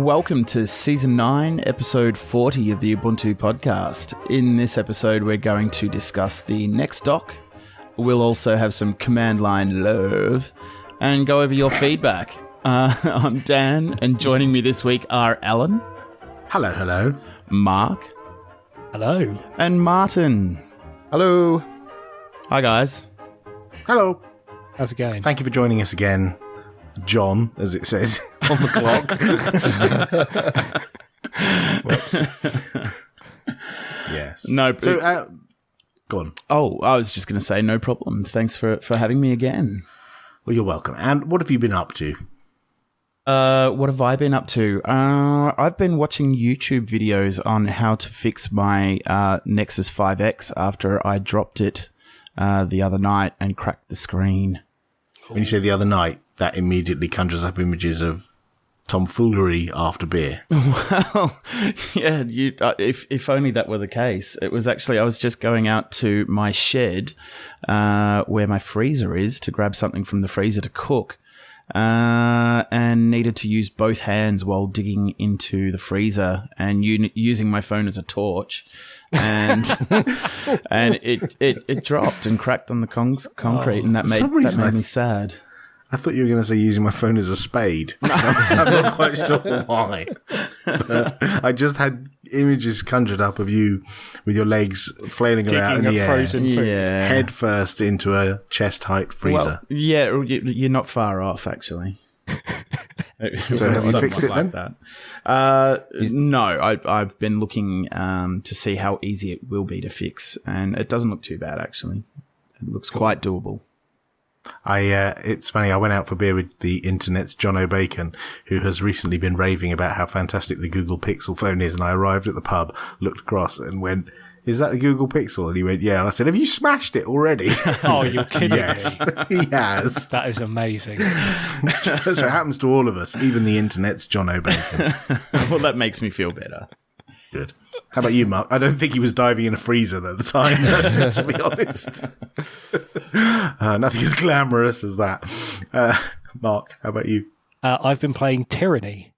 welcome to Season 9, Episode 40 of the Ubuntu Podcast. In this episode, we're going to discuss the next doc. We'll also have some command line love and go over your feedback. I'm Dan, and joining me this week are Alan. Hello, hello. Mark. Hello. And Martin. Hello. Hi, guys. Hello. How's it going? Thank you for joining us again, John, as it says on the clock. Whoops. Yes. No. So, go on. Oh, I was just going to say no problem. Thanks for having me again. Well, you're welcome. And what have you been up to? What have I been up to? I've been watching YouTube videos on how to fix my Nexus 5X after I dropped it the other night and cracked the screen. When you say the other night, that immediately conjures up images of tomfoolery after beer. Well, yeah, if only that were the case. It was actually, I was just going out to my shed where my freezer is to grab something from the freezer to cook. And needed to use both hands while digging into the freezer and using my phone as a torch, and and it dropped and cracked on the concrete, and that made me sad. I thought you were going to say using my phone as a spade. I'm not quite sure why. But I just had images conjured up of you with your legs flailing around in the air, head first into a chest-height freezer. Well, yeah, you're not far off, actually. So have you fixed it like then? That. No, I've been looking to see how easy it will be to fix, and it doesn't look too bad, actually. It looks quite doable. It's funny, I went out for beer with the internet's John O'Bacon, who has recently been raving about how fantastic the Google Pixel phone is, and I arrived at the pub, looked across and went, "Is that the Google Pixel?" And he went, "Yeah." And I said, "Have you smashed it already?" Oh, you're kidding Yes, me. he has. That is amazing. So it happens to all of us, even the internet's John O'Bacon. Well, that makes me feel better. Good. How about you, Mark? I don't think he was diving in a freezer at the time, to be honest. Nothing as glamorous as that. Mark, how about you? I've been playing Tyranny.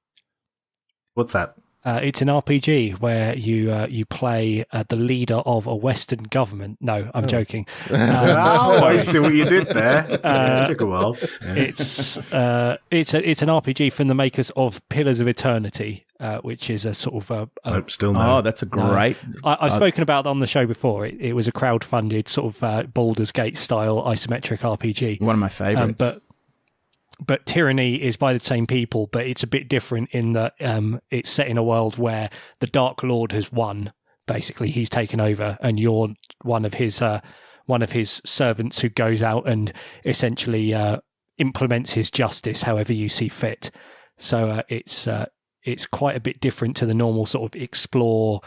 What's that? It's an RPG where you play the leader of a Western government. No, I'm joking. I see what you did there. It took a while. Yeah. It's an RPG from the makers of Pillars of Eternity, which is a sort of Nope, still no. Oh, that's a great. I've spoken about that on the show before. It was a crowdfunded sort of Baldur's Gate style isometric RPG. One of my favorites. But Tyranny is by the same people, but it's a bit different in that it's set in a world where the Dark Lord has won. Basically, he's taken over, and you're one of his servants who goes out and essentially implements his justice however you see fit. So it's quite a bit different to the normal sort of explore,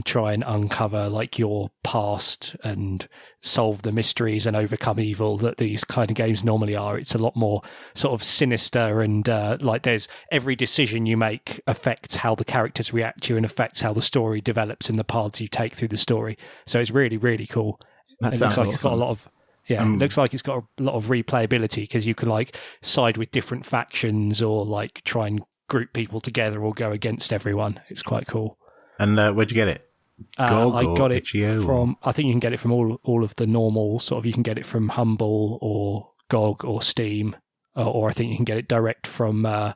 try and uncover like your past and solve the mysteries and overcome evil that these kind of games normally are. It's a lot more sort of sinister and like there's every decision you make affects how the characters react to you and affects how the story develops and the paths you take through the story. So it's really, really cool. That it sounds looks like awesome. It's got a lot of it looks like it's got a lot of replayability because you can like side with different factions or like try and group people together or go against everyone. It's quite cool. And where'd you get it? GOG I got it itch.io from. I think you can get it from all of the normal sort of. You can get it from Humble or GOG or Steam, or I think you can get it direct from. I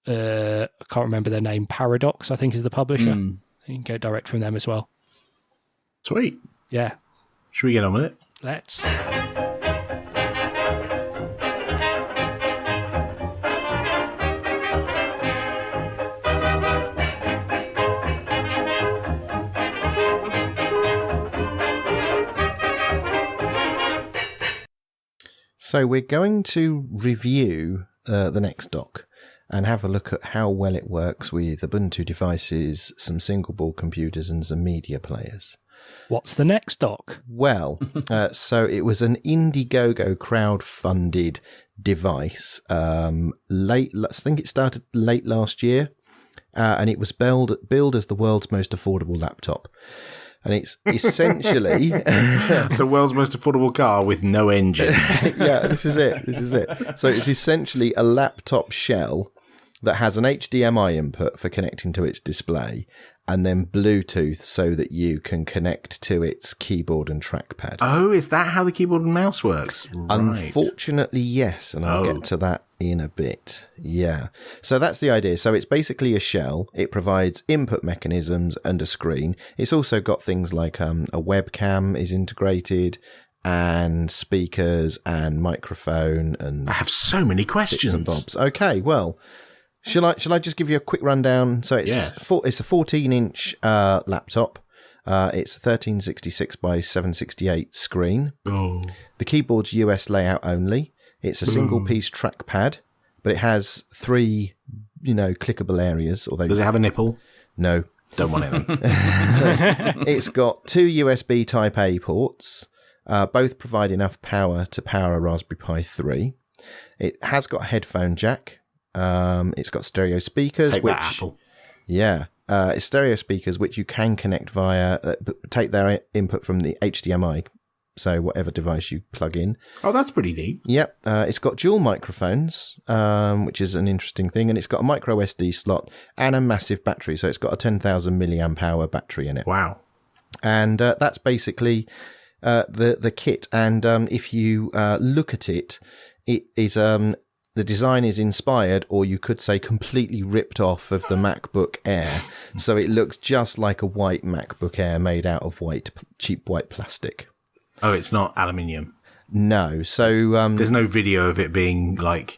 can't remember their name. Paradox, I think, is the publisher. You can get it direct from them as well. Sweet. Yeah. Should we get on with it? Let's. So we're going to review the next dock and have a look at how well it works with Ubuntu devices, some single-board computers and some media players. What's the next dock? Well, so it was an Indiegogo crowd-funded device. I think it started late last year, and it was billed as the world's most affordable laptop. And it's essentially the world's most affordable car with no engine. Yeah, this is it. So it's essentially a laptop shell that has an HDMI input for connecting to its display, and then Bluetooth so that you can connect to its keyboard and trackpad. Oh, is that how the keyboard and mouse works? Unfortunately, yes, and I'll get to that in a bit. Yeah. So that's the idea. So it's basically a shell. It provides input mechanisms and a screen. It's also got things like a webcam is integrated, and speakers and microphone, and I have so many questions. Bits and bobs. Okay, well, shall I just give you a quick rundown? So it's it's a 14-inch laptop. It's a 1366 by 768 screen. Oh. The keyboard's US layout only. It's a single-piece trackpad, but it has 3, clickable areas. Although does it have a nipple? No, don't want any. It's got 2 USB Type A ports. Both provide enough power to power a Raspberry Pi 3. It has got a headphone jack. It's got stereo speakers. Take that, Apple. Yeah. It's stereo speakers, which you can connect via, take their input from the HDMI. So whatever device you plug in. Oh, that's pretty neat. Yep. It's got dual microphones, which is an interesting thing. And it's got a micro SD slot and a massive battery. So it's got a 10,000 milliamp hour battery in it. Wow. And that's basically the kit. And if you look at it, it is the design is inspired, or you could say completely ripped off of the MacBook Air. So it looks just like a white MacBook Air made out of cheap white plastic. Oh, it's not aluminium. No. So there's no video of it being like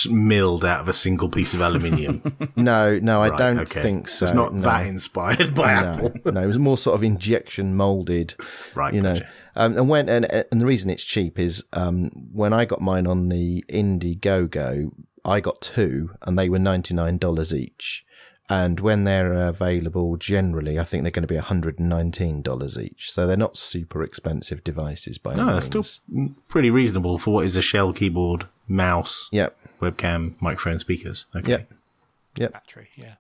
milled out of a single piece of aluminium. No, right, I don't think so. It's not that inspired by Apple. No, it was more sort of injection molded. Right. Gotcha. And the reason it's cheap is when I got mine on the Indiegogo, I got 2 and they were $99 each. And when they're available, generally, I think they're going to be $119 each. So they're not super expensive devices by any means. They're still pretty reasonable for what is a shell keyboard, mouse, webcam, microphone, speakers. Okay. Yep. Battery, yeah.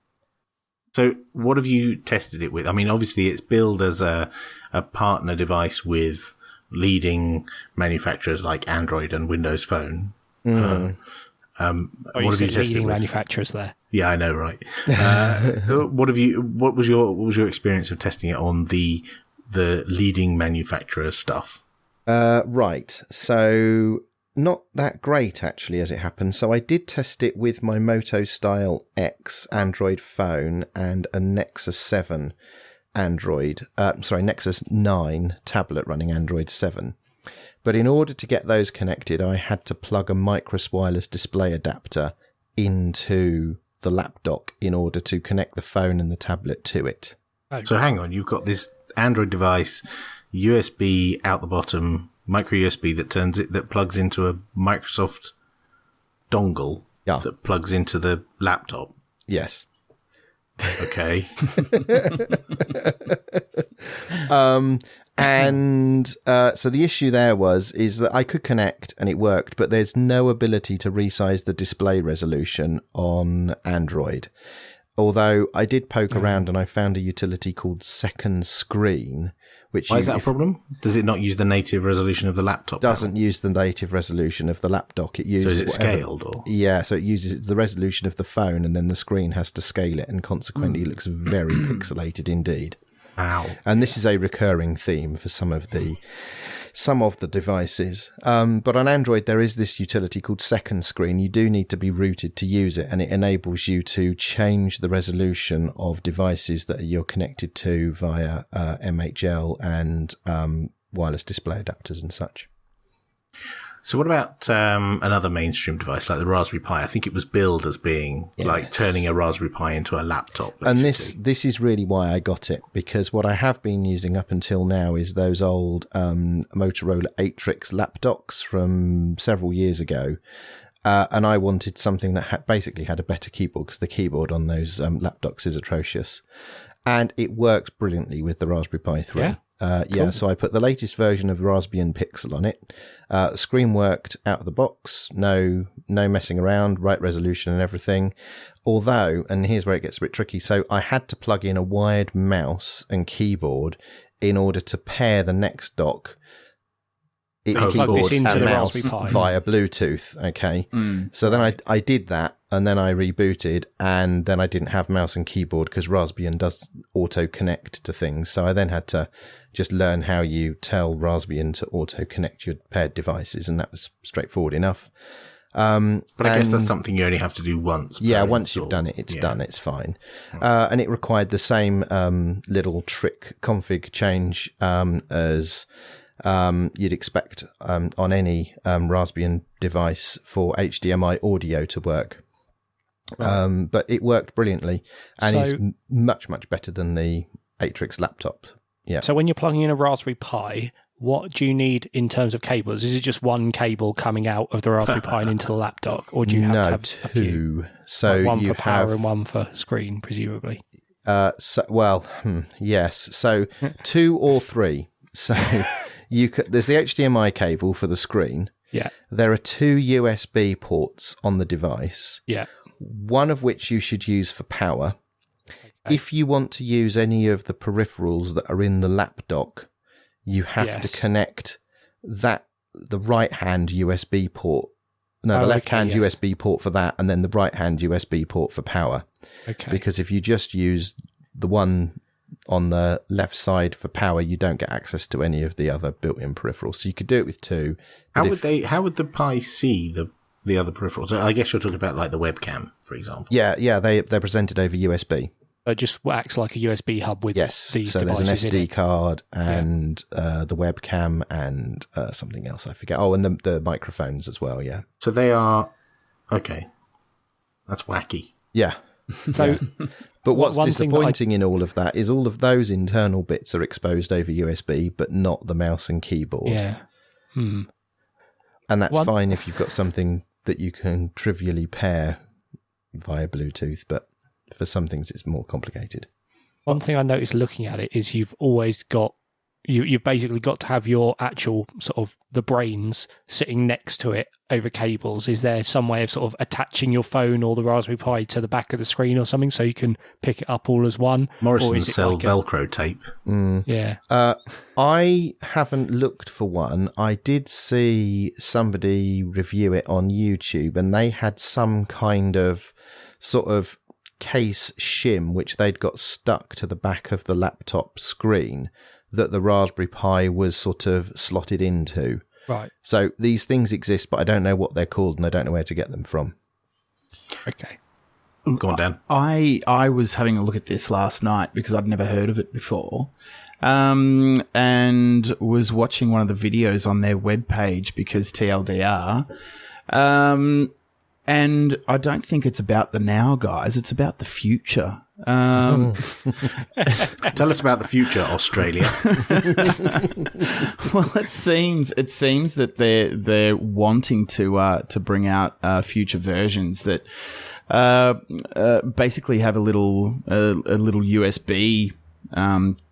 So what have you tested it with? I mean, obviously it's billed as a partner device with leading manufacturers like Android and Windows Phone. You what have said you tested leading with? Manufacturers there. Yeah, I know, right? What was your experience of testing it on the leading manufacturer stuff? Right. So not that great, actually, as it happens. So I did test it with my Moto Style X Android phone and a Nexus 7 Nexus 9 tablet running Android 7. But in order to get those connected, I had to plug a Micros wireless display adapter into the lap dock in order to connect the phone and the tablet to it. So hang on, you've got this Android device, USB out the bottom, micro USB that plugs into a Microsoft dongle that plugs into the laptop. Yes. Okay. And so the issue there is that I could connect and it worked, but there's no ability to resize the display resolution on Android. Although I did poke around and I found a utility called Second Screen, which why is that a problem? Does it not use the native resolution of the laptop? Doesn't use the native resolution of the laptop. It uses so is it scaled? Or? Yeah, so it uses the resolution of the phone, and then the screen has to scale it, and consequently it looks very pixelated indeed. Ow. And this is a recurring theme for some of the devices. But on Android, there is this utility called Second Screen. You do need to be rooted to use it, and it enables you to change the resolution of devices that you're connected to via MHL and wireless display adapters and such. So what about another mainstream device like the Raspberry Pi? I think it was billed as being like turning a Raspberry Pi into a laptop, basically. And this is really why I got it, because what I have been using up until now is those old Motorola Atrix lap docks from several years ago. And I wanted something that basically had a better keyboard, because the keyboard on those lap docks is atrocious. And it works brilliantly with the Raspberry Pi 3. Yeah. Cool. So I put the latest version of Raspbian Pixel on it. The screen worked out of the box, no messing around, right resolution and everything. Although, and here's where it gets a bit tricky, so I had to plug in a wired mouse and keyboard in order to pair the next dock its plug keyboard this into and the mouse Raspberry Pi. via Bluetooth. Okay, so then I did that, and then I rebooted, and then I didn't have mouse and keyboard because Raspbian does auto connect to things. So I then had to just learn how you tell Raspbian to auto connect your paired devices, and that was straightforward enough. But I guess that's something you only have to do once. Yeah, once you've done it, it's done. It's fine. And it required the same little trick config change as you'd expect on any Raspbian device for HDMI audio to work. But it worked brilliantly and is much, much better than the Atrix laptop. Yeah. So when you're plugging in a Raspberry Pi, what do you need in terms of cables? Is it just one cable coming out of the Raspberry Pi and into the laptop, or do you have to have two? A few? So like one you for power have and one for screen, presumably. Yes. So 2 or 3. So there's the HDMI cable for the screen. Yeah. There are 2 USB ports on the device. Yeah. One of which you should use for power. Okay. If you want to use any of the peripherals that are in the lap dock, you have to connect the right-hand USB port. No, the left-hand USB port for that, and then the right-hand USB port for power. Okay. Because if you just use the one on the left side for power, you don't get access to any of the other built-in peripherals. So you could do it with 2. How would the Pi see the other peripherals? I guess you're talking about like the webcam, for example. Yeah, they're presented over USB. It just acts like a USB hub with these so devices. There's an SD card and the webcam and something else I forget. Oh, and the microphones as well. Yeah. So they are okay. That's wacky. Yeah. So, but what's disappointing in all of that is all of those internal bits are exposed over USB, but not the mouse and keyboard. Yeah. And that's fine if you've got something that you can trivially pair via Bluetooth, but for some things it's more complicated. One thing I noticed looking at it is you've always got you've basically got to have your actual sort of the brains sitting next to it over cables. Is there some way of sort of attaching your phone or the Raspberry Pi to the back of the screen or something so you can pick it up all as one? Morrison sell Velcro tape. Yeah. I haven't looked for one. I did see somebody review it on YouTube, and they had some kind of sort of case shim which they'd got stuck to the back of the laptop screen that the Raspberry Pi was sort of slotted into. Right. So these things exist, but I don't know what they're called and I don't know where to get them from. Okay. Go on, Dan. I was having a look at this last night because I'd never heard of it before, and was watching one of the videos on their webpage because TLDR. And I don't think it's about the now, guys. It's about the future. Tell us about the future, Australia. Well, it seems that they're wanting to bring out future versions that basically have a little USB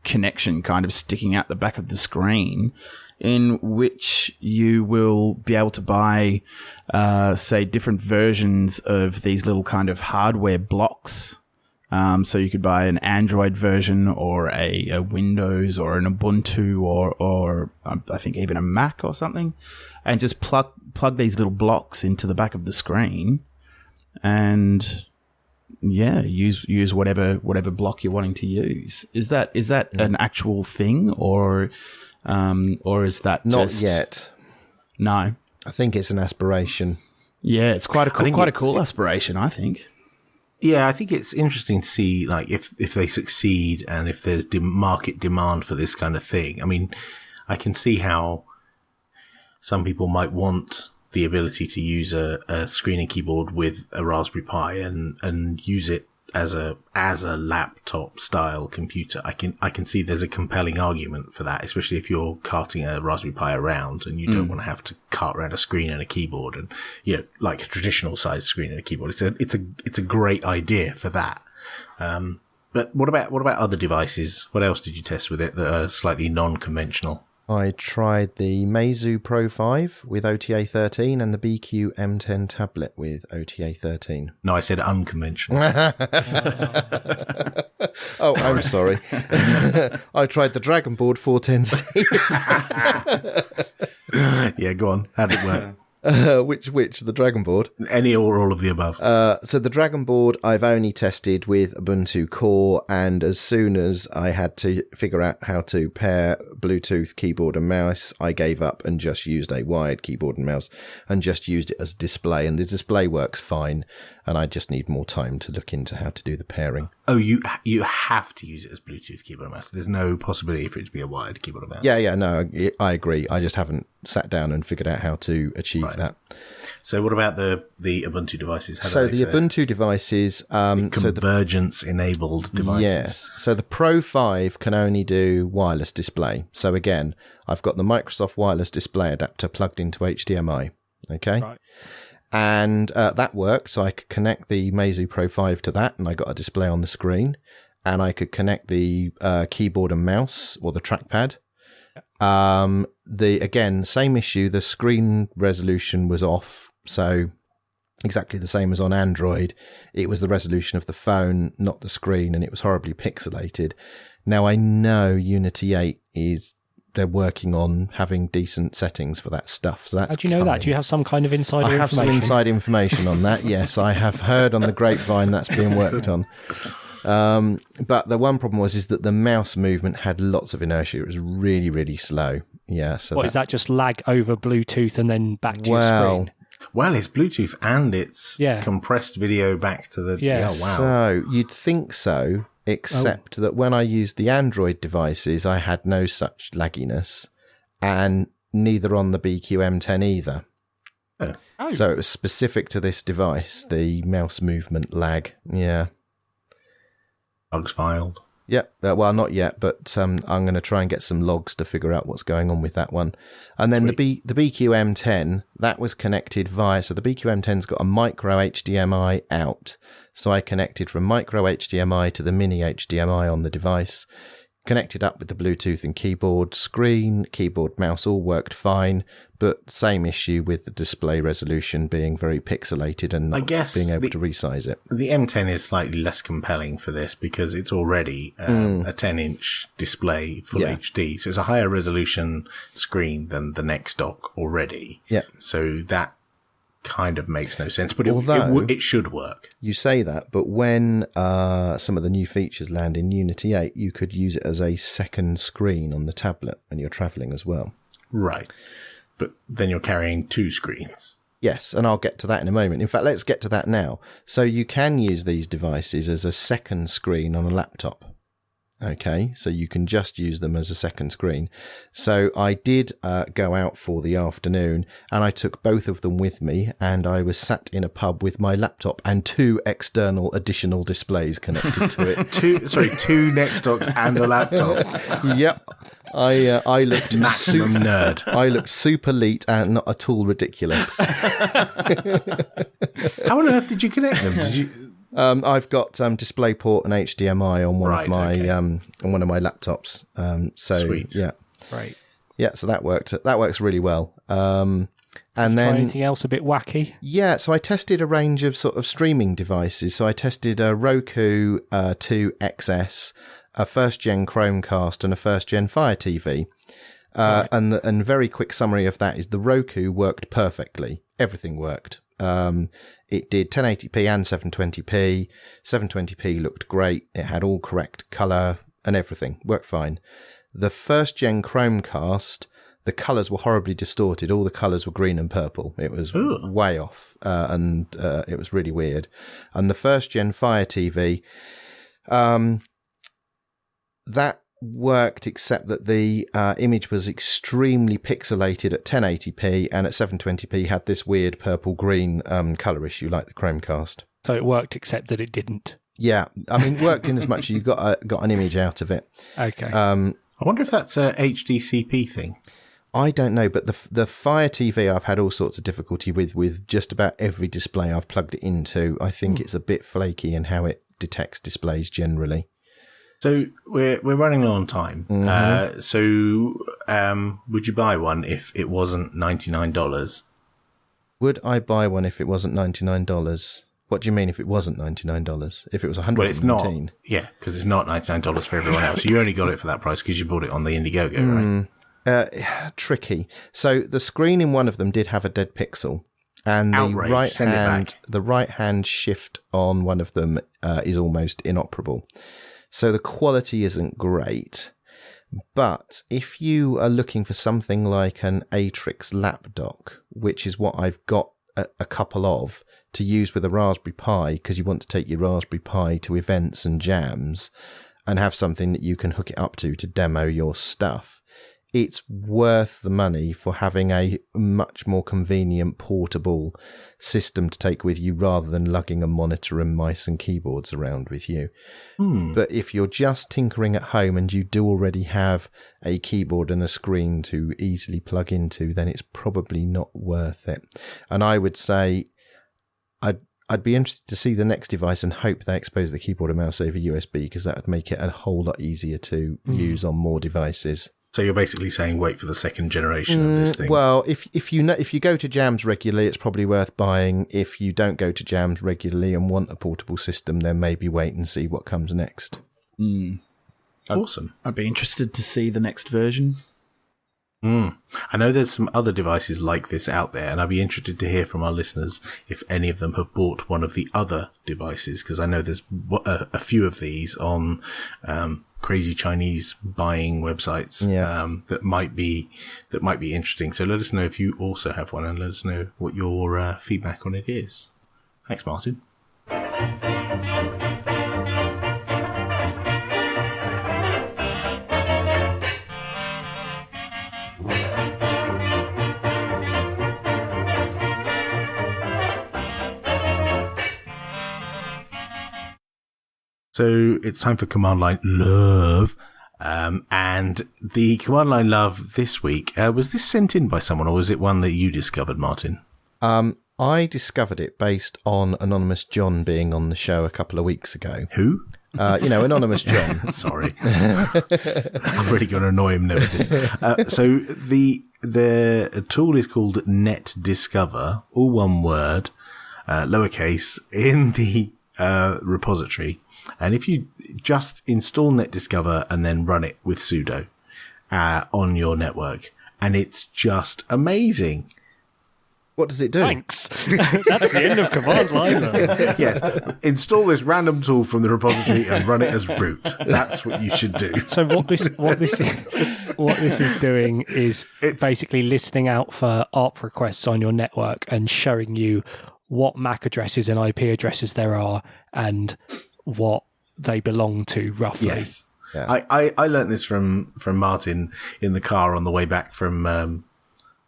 connection kind of sticking out the back of the screen, in which you will be able to buy, say, different versions of these little kind of hardware blocks. So you could buy an Android version or a Windows or an Ubuntu or I think even a Mac or something, and just plug these little blocks into the back of the screen, and use whatever block you're wanting to use. Is that an actual thing or is that not just... yet? No, I think it's an aspiration. Yeah, it's quite a cool aspiration, I think. Yeah, I think it's interesting to see, like, if they succeed and if there's market demand for this kind of thing. I mean, I can see how some people might want the ability to use a screen and keyboard with a Raspberry Pi and use it as a laptop style computer. I can see there's a compelling argument for that, especially if you're carting a Raspberry Pi around and you don't want to have to cart around a screen and a keyboard and, like a traditional sized screen and a keyboard. It's a great idea for that. But what about other devices? What else did you test with it that are slightly non-conventional? I tried the Meizu Pro 5 with OTA 13 and the BQ M10 tablet with OTA 13. No, I said unconventional. Oh, I'm sorry. I tried the Dragon Board 410C. Yeah, go on. How did it work? Which the Dragon board? Any or all of the above? So the Dragon board I've only tested with Ubuntu Core, and as soon as I had to figure out how to pair Bluetooth keyboard and mouse, I gave up and just used a wired keyboard and mouse and just used it as a display, and the display works fine, and I just need more time to look into how to do the pairing. Oh, you have to use it as Bluetooth keyboard and mouse. There's no possibility for it to be a wired keyboard and mouse. Yeah, no, I agree. I just haven't sat down and figured out how to achieve that. So what about the Ubuntu devices? So the Ubuntu devices... convergence-enabled devices. Yes. So the Pro 5 can only do wireless display. So again, I've got the Microsoft wireless display adapter plugged into HDMI. Okay? Right. And that worked. So I could connect the Meizu Pro 5 to that, and I got a display on the screen. And I could connect the keyboard and mouse, or the trackpad. Again, same issue. The screen resolution was off. So exactly the same as on Android. It was the resolution of the phone, not the screen, and it was horribly pixelated. Now I know Unity 8 they're working on having decent settings for that stuff. So that's how do you know that? Do you have some kind of insider information? I have some inside information on that. Yes, I have heard on the grapevine that's being worked on. But the one problem is that the mouse movement had lots of inertia. It was really, really slow. Yeah. So is that just lag over Bluetooth and then back to your screen? Well, it's Bluetooth and it's compressed video back to the... Yeah. Oh, wow. So you'd think so, except that when I used the Android devices, I had no such lagginess, and neither on the BQM10 either. Oh. So it was specific to this device, the mouse movement lag. Yeah. Bugs filed. Yep. Well, not yet, but I'm going to try and get some logs to figure out what's going on with that one. And then the BQM10, that was connected so the BQM10's got a micro HDMI out. So I connected from micro HDMI to the mini HDMI on the device, connected up with the Bluetooth and keyboard, screen, keyboard, mouse, all worked fine, but same issue with the display resolution being very pixelated and not being able to resize it. The M10 is slightly less compelling for this because it's already a 10-inch display full HD, so it's a higher resolution screen than the next dock already. Yeah. So that kind of makes no sense, but it should work. You say that, but when some of the new features land in Unity 8, you could use it as a second screen on the tablet when you're traveling as well. Right. But then you're carrying two screens. Yes, and I'll get to that in a moment. In fact, let's get to that now. So you can use these devices as a second screen on a laptop. Okay, so you can just use them as a second screen. So I did go out for the afternoon, and I took both of them with me, and I was sat in a pub with my laptop and two external additional displays connected to it. two next docks and a laptop. Yep. I looked maximum nerd. I looked super neat and not at all ridiculous. How on earth did you connect them? Did you? I've got DisplayPort and HDMI on one of my on one of my laptops. Sweet. Yeah, right. Yeah, so that worked. That works really well. And then anything else a bit wacky? Yeah, so I tested a range of sort of streaming devices. So I tested a Roku 2 XS, a first gen Chromecast, and a first gen Fire TV. And very quick summary of that is the Roku worked perfectly. Everything worked. It did 1080p and 720p. 720p looked great. It had all correct color and everything. Worked fine. The first gen Chromecast, the colors were horribly distorted. All the colors were green and purple. It was way off, and it was really weird. And the first gen Fire TV, that worked, except that the image was extremely pixelated at 1080p, and at 720p had this weird purple-green color issue like the Chromecast. So it worked, except that it didn't. Yeah, I mean, worked in as much as you got an image out of it. Okay. I wonder if that's a HDCP thing. I don't know, but the Fire TV I've had all sorts of difficulty with just about every display I've plugged it into. I think it's a bit flaky in how it detects displays generally. So we're running low on time. Mm-hmm. Would you buy one if it wasn't $99? Would I buy one if it wasn't $99? What do you mean if it wasn't $99? If it was $119? Well, it's not. Yeah, because it's not $99 for everyone else. You only got it for that price because you bought it on the Indiegogo, right? Tricky. So the screen in one of them did have a dead pixel, and the right hand shift on one of them is almost inoperable. So the quality isn't great. But if you are looking for something like an Atrix lap dock, which is what I've got a couple of, to use with a Raspberry Pi, because you want to take your Raspberry Pi to events and jams and have something that you can hook it up to demo your stuff, it's worth the money for having a much more convenient portable system to take with you rather than lugging a monitor and mice and keyboards around with you. But if you're just tinkering at home and you do already have a keyboard and a screen to easily plug into, then it's probably not worth it. And I would say I'd be interested to see the next device and hope they expose the keyboard and mouse over USB, because that would make it a whole lot easier to use on more devices. So you're basically saying wait for the second generation of this thing. Well, if you go to jams regularly, it's probably worth buying. If you don't go to jams regularly and want a portable system, then maybe wait and see what comes next. Awesome. I'd be interested to see the next version. I know there's some other devices like this out there, and I'd be interested to hear from our listeners if any of them have bought one of the other devices, because I know there's a few of these on crazy Chinese buying websites that might be interesting. So let us know if you also have one, and let us know what your feedback on it is. Thanks, Martin. So it's time for Command Line Love. And the Command Line Love this week, was this sent in by someone, or was it one that you discovered, Martin? I discovered it based on Anonymous John being on the show a couple of weeks ago. Who? Anonymous John. Sorry. I'm really going to annoy him now with this. So the tool is called Net Discover, all one word, lowercase, in the repository. And if you just install Net Discover and then run it with sudo on your network, and it's just amazing. What does it do? Thanks. That's the end of Command Line. Yes. Install this random tool from the repository and run it as root. That's what you should do. So what this is doing is basically listening out for ARP requests on your network and showing you what MAC addresses and IP addresses there are and what they belong to roughly. Yes. Yeah. I learned this from Martin in the car on the way back from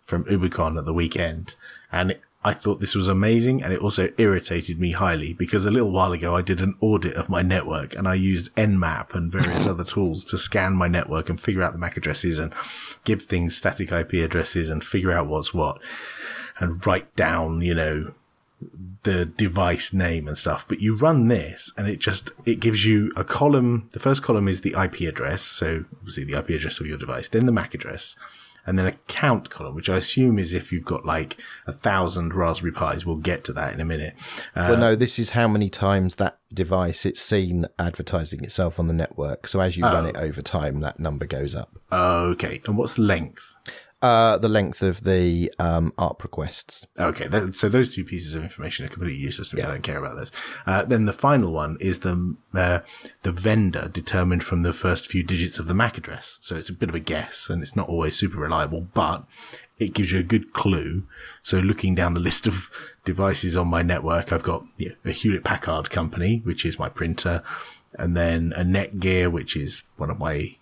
UbuCon at the weekend, and I thought this was amazing, and it also irritated me highly because a little while ago I did an audit of my network and I used Nmap and various other tools to scan my network and figure out the MAC addresses and give things static IP addresses and figure out what's what and write down, the device name and stuff. But you run this and it gives you a column. The first column is the IP address. So obviously the IP address of your device, then the MAC address, and then a count column, which I assume is if you've got like 1,000 Raspberry Pis. We'll get to that in a minute. Well, no, this is how many times that device it's seen advertising itself on the network. So as you run it over time, that number goes up. Okay. And what's the length? The length of the ARP requests. Okay, so those two pieces of information are completely useless to me. I don't care about those. Then the final one is the vendor determined from the first few digits of the MAC address. So it's a bit of a guess, and it's not always super reliable, but it gives you a good clue. So looking down the list of devices on my network, I've got a Hewlett-Packard company, which is my printer, and then a Netgear, which is one of my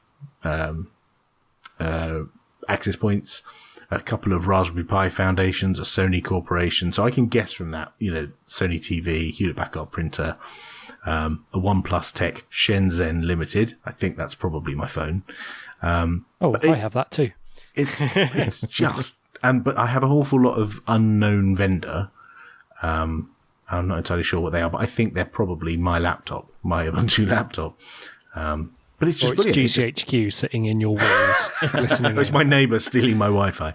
access points, a couple of Raspberry Pi foundations, a Sony corporation. So I can guess from that, Sony TV, Hewlett-Packard printer, a OnePlus Tech Shenzhen Limited. I think that's probably my phone. I have that too. It's just, but I have an awful lot of unknown vendor. I'm not entirely sure what they are, but I think they're probably my Ubuntu laptop. But it's just brilliant. GCHQ sitting in your walls listening. It's my neighbour stealing my Wi-Fi.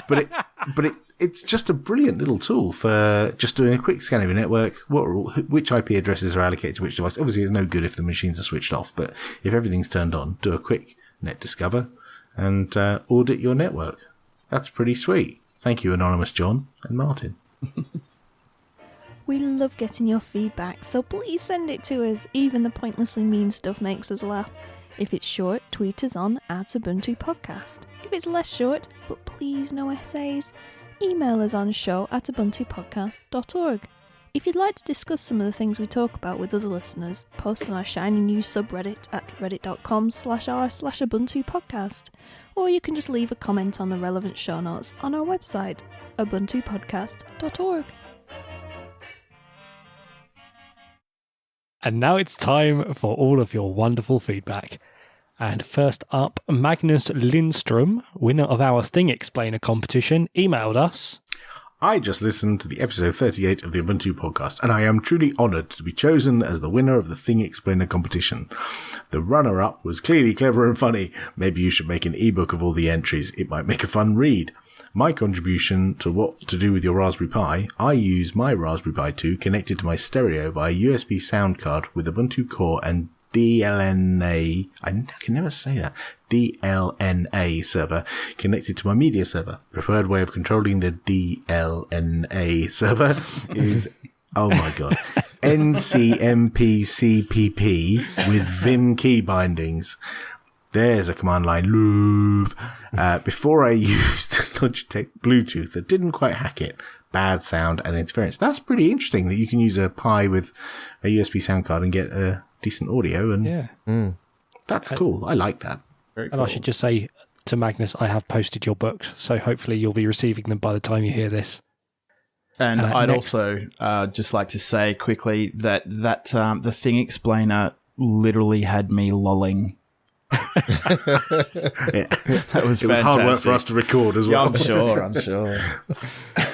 But it's just a brilliant little tool for just doing a quick scan of your network. Which IP addresses are allocated to which device? Obviously, it's no good if the machines are switched off, but if everything's turned on, do a quick Net Discover and audit your network. That's pretty sweet. Thank you, Anonymous John and Martin. We love getting your feedback, so please send it to us. Even the pointlessly mean stuff makes us laugh. If it's short, tweet us on @Ubuntu Podcast. If it's less short, but please no essays, email us on show@ubuntupodcast.org. If you'd like to discuss some of the things we talk about with other listeners, post on our shiny new subreddit at reddit.com/r/Ubuntu Podcast. Or you can just leave a comment on the relevant show notes on our website, ubuntupodcast.org. And now it's time for all of your wonderful feedback. And first up, Magnus Lindström, winner of our Thing Explainer competition, emailed us. I just listened to the episode 38 of the Ubuntu podcast, and I am truly honoured to be chosen as the winner of the Thing Explainer competition. The runner-up was clearly clever and funny. Maybe you should make an ebook of all the entries. It might make a fun read. My contribution to what to do with your Raspberry Pi, I use my Raspberry Pi 2 connected to my stereo by a USB sound card with Ubuntu Core and DLNA, I can never say that, DLNA server connected to my media server. Preferred way of controlling the DLNA server is, oh my god, NCMPCPP with Vim key bindings. There's a command line, Louvre. Before I used Logitech Bluetooth that didn't quite hack it. Bad sound and interference. That's pretty interesting that you can use a Pi with a USB sound card and get a decent audio. And yeah, that's cool. I like that. Very cool. I should just say to Magnus, I have posted your books, so hopefully you'll be receiving them by the time you hear this. And I'd also just like to say quickly that the Thing Explainer literally had me lolling. That was fantastic. It was hard work for us to record as well. Yeah, I'm sure.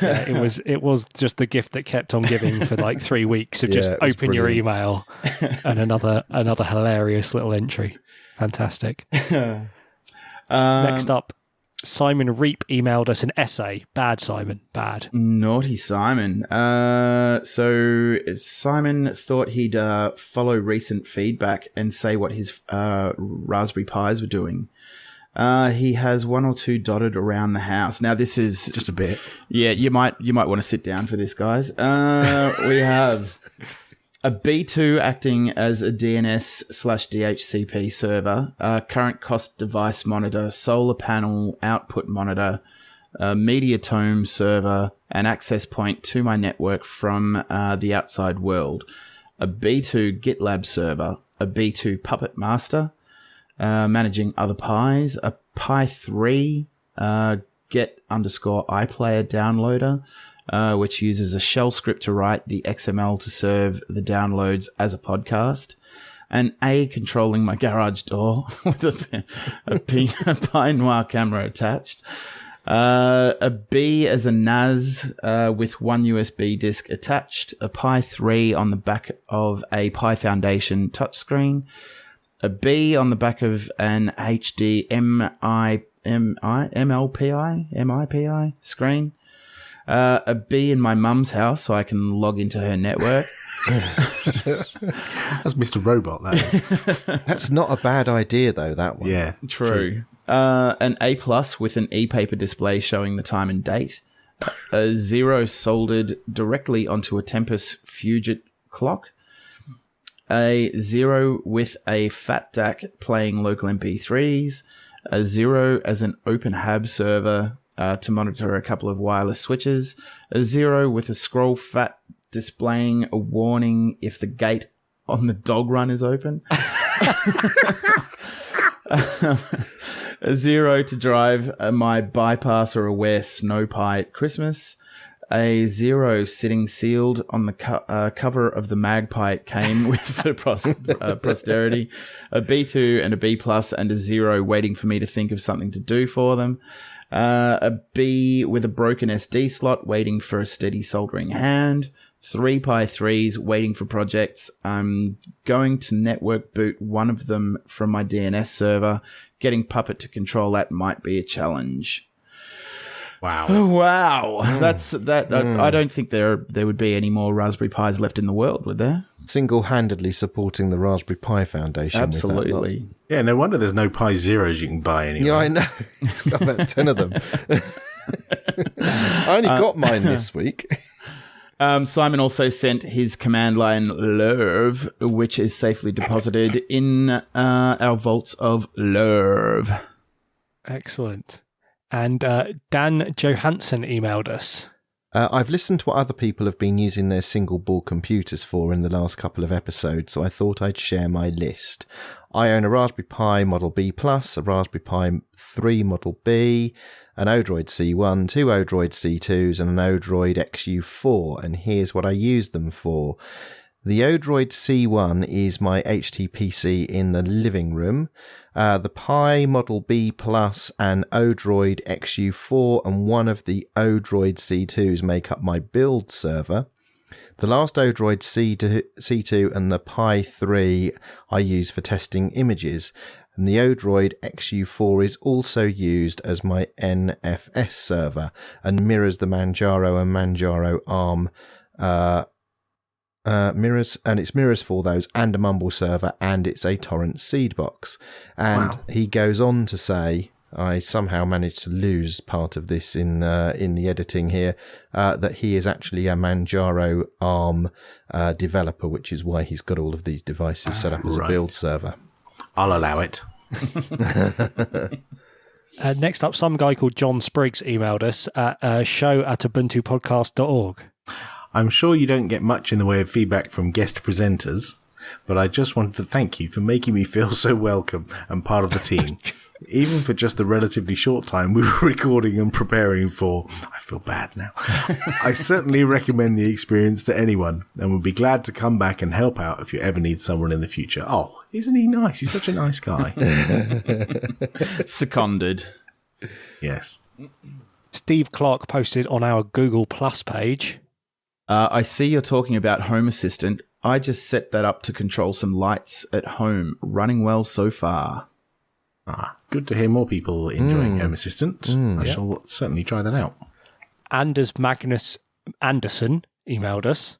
Yeah, it was just the gift that kept on giving for like 3 weeks of just open your email and another hilarious little entry. Fantastic. Next up, Simon Reap emailed us an essay. Bad, Simon. Bad. Naughty Simon. So Simon thought he'd follow recent feedback and say what his Raspberry Pis were doing. He has 1 or 2 dotted around the house. Now, this is just a bit. Yeah, you might want to sit down for this, guys. We have a B2 acting as a DNS/DHCP server, current cost device monitor, solar panel output monitor, media tome server, an access point to my network from the outside world, a B2 GitLab server, a B2 Puppet Master, managing other Pis, a Pi 3 get_iPlayer downloader, which uses a shell script to write the XML to serve the downloads as a podcast, and A controlling my garage door with a Pi Noir camera attached, a B as a NAS with 1 USB disk attached, a Pi 3 on the back of a Pi Foundation touchscreen, a B on the back of an HD MIPI screen, a B in my mum's house so I can log into her network. That's Mr. Robot, that is. That's not a bad idea, though, that one. Yeah, true. An A+ with an e-paper display showing the time and date. A 0 soldered directly onto a Tempest Fugit clock. A 0 with a Fat DAC playing local MP3s. A 0 as an OpenHAB server to monitor a couple of wireless switches, a 0 with a scroll fat displaying a warning if the gate on the dog run is open, a 0 to drive my bypass or aware snow pie at Christmas, a 0 sitting sealed on the cover of the magpie it came with for posterity, a B2 and a B+ and a 0 waiting for me to think of something to do for them, a B with a broken SD slot waiting for a steady soldering hand, 3 Pi 3s waiting for projects. I'm going to network boot one of them from my DNS server. Getting Puppet to control that might be a challenge. Wow. Oh, wow. That's that. I don't think there would be any more Raspberry Pis left in the world, would there? Single-handedly supporting the Raspberry Pi Foundation. Absolutely. Yeah, no wonder there's no Pi Zeros you can buy anymore. Yeah, I know. It's got about 10 of them. I only got mine this week. Simon also sent his command line Lerv, which is safely deposited in our vaults of Lerv. Excellent. And Dan Johansson emailed us. I've listened to what other people have been using their single-board computers for in the last couple of episodes, so I thought I'd share my list. I own a Raspberry Pi Model B+, a Raspberry Pi 3 Model B, an Odroid C1, 2 Odroid C2s, and an Odroid XU4, and here's what I use them for. The Odroid C1 is my HTPC in the living room. The Pi Model B Plus and Odroid XU4 and one of the Odroid C2s make up my build server. The last Odroid C2 and the Pi 3 I use for testing images. And the Odroid XU4 is also used as my NFS server and mirrors the Manjaro and Manjaro ARM mirrors, and it's mirrors for those, and a Mumble server, and it's a torrent seed box. And he goes on to say, I somehow managed to lose part of this in the editing here, that he is actually a Manjaro ARM developer, which is why he's got all of these devices set up as a build server. I'll allow it. Next up, some guy called John Spriggs emailed us at show@ubuntupodcast.org. I'm sure you don't get much in the way of feedback from guest presenters, but I just wanted to thank you for making me feel so welcome and part of the team. Even for just the relatively short time we were recording and preparing for, I feel bad now. I certainly recommend the experience to anyone and would be glad to come back and help out if you ever need someone in the future. Oh, isn't he nice? He's such a nice guy. Seconded. Yes. Steve Clark posted on our Google Plus page. I see you're talking about Home Assistant. I just set that up to control some lights at home. Running well so far. Good to hear more people enjoying Home Assistant. I shall certainly try that out. Anders Magnus Anderson emailed us.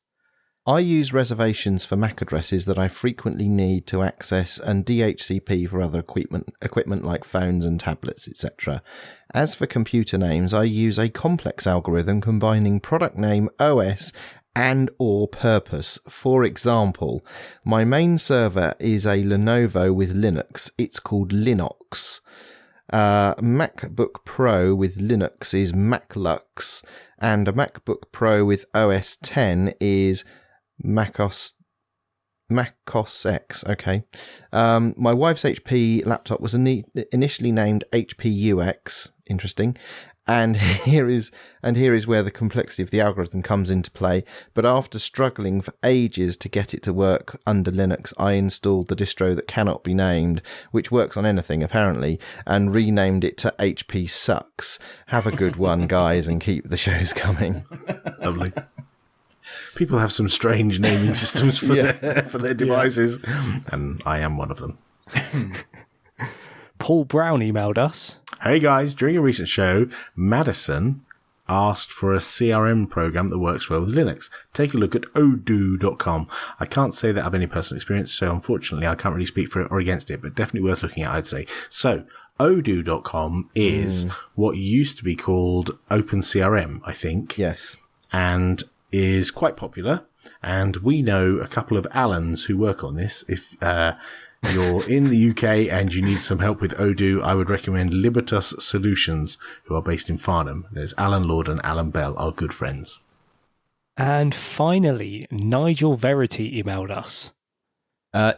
I use reservations for MAC addresses that I frequently need to access and DHCP for other equipment like phones and tablets, etc. As for computer names, I use a complex algorithm combining product name, OS, and or purpose. For example, my main server is a Lenovo with Linux. It's called Linux. MacBook Pro with Linux is MacLux, and a MacBook Pro with OS X is MacOS X. Okay. My wife's HP laptop was initially named HPUX. Interesting. And here is where the complexity of the algorithm comes into play. But after struggling for ages to get it to work under Linux, I installed the distro that cannot be named, which works on anything apparently, and renamed it to HP Sucks. Have a good one, guys, and keep the shows coming. Lovely. People have some strange naming systems for their devices, and I am one of them. Paul Brown emailed us. Hey guys, during a recent show, Madison asked for a CRM program that works well with Linux. Take a look at odoo.com. I can't say that I have any personal experience, so unfortunately I can't really speak for it or against it, but definitely worth looking at, I'd say. So, odoo.com is what used to be called OpenCRM, I think. Yes. And is quite popular. And we know a couple of Allens who work on this. If you're in the UK and you need some help with Odoo, I would recommend Libertas Solutions, who are based in Farnham. There's Alan Lord and Alan Bell, our good friends. And finally, Nigel Verity emailed us.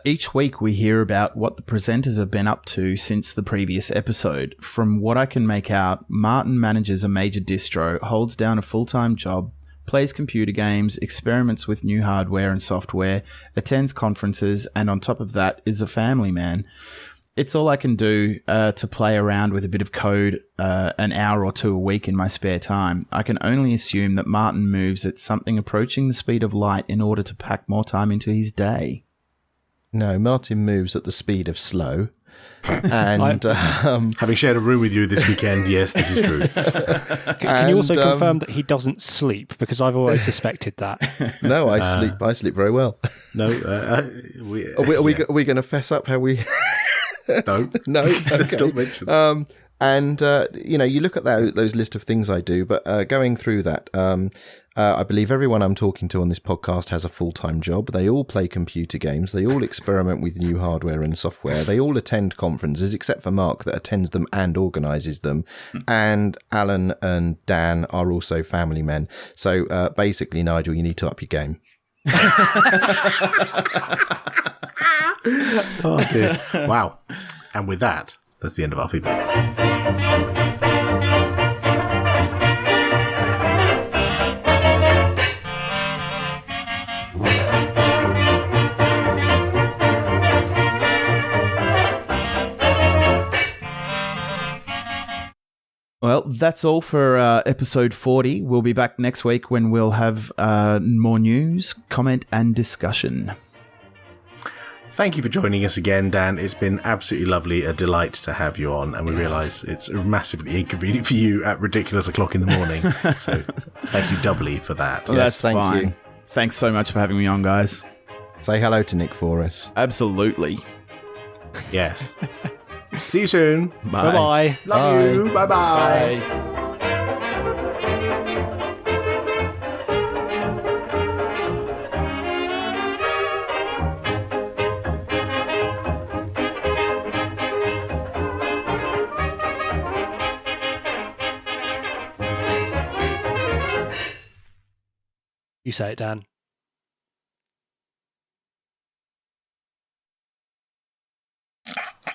Each week we hear about what the presenters have been up to since the previous episode. From what I can make out, Martin manages a major distro, holds down a full-time job, plays computer games, experiments with new hardware and software, attends conferences, and on top of that is a family man. It's all I can do to play around with a bit of code an hour or two a week in my spare time. I can only assume that Martin moves at something approaching the speed of light in order to pack more time into his day. No, Martin moves at the speed of slow. And having shared a room with you this weekend, yes, this is true. Can you also confirm that he doesn't sleep? Because I've always suspected that. No, I sleep very well. No, are we going to fess up how we? No, okay. Don't mention. And you look at those list of things I do, but going through that, I believe everyone I'm talking to on this podcast has a full-time job. They all play computer games. They all experiment with new hardware and software. They all attend conferences, except for Mark, that attends them and organises them. And Alan and Dan are also family men. So basically, Nigel, you need to up your game. Oh dear! Wow. And with that, that's the end of our feedback. Well, that's all for episode 40. We'll be back next week when we'll have more news, comment, and discussion. Thank you for joining us again, Dan. It's been absolutely lovely, a delight to have you on, and we realise it's massively inconvenient for you at ridiculous o'clock in the morning. So thank you doubly for that. Well, that's fine. You. Thanks so much for having me on, guys. Say hello to Nick for us. Absolutely. Yes. See you soon. Bye. Bye-bye. Love you. Bye-bye. Bye. You say it, Dan.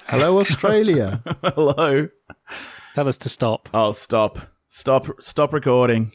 Hello, Australia. Hello. Tell us to stop. Oh, stop recording.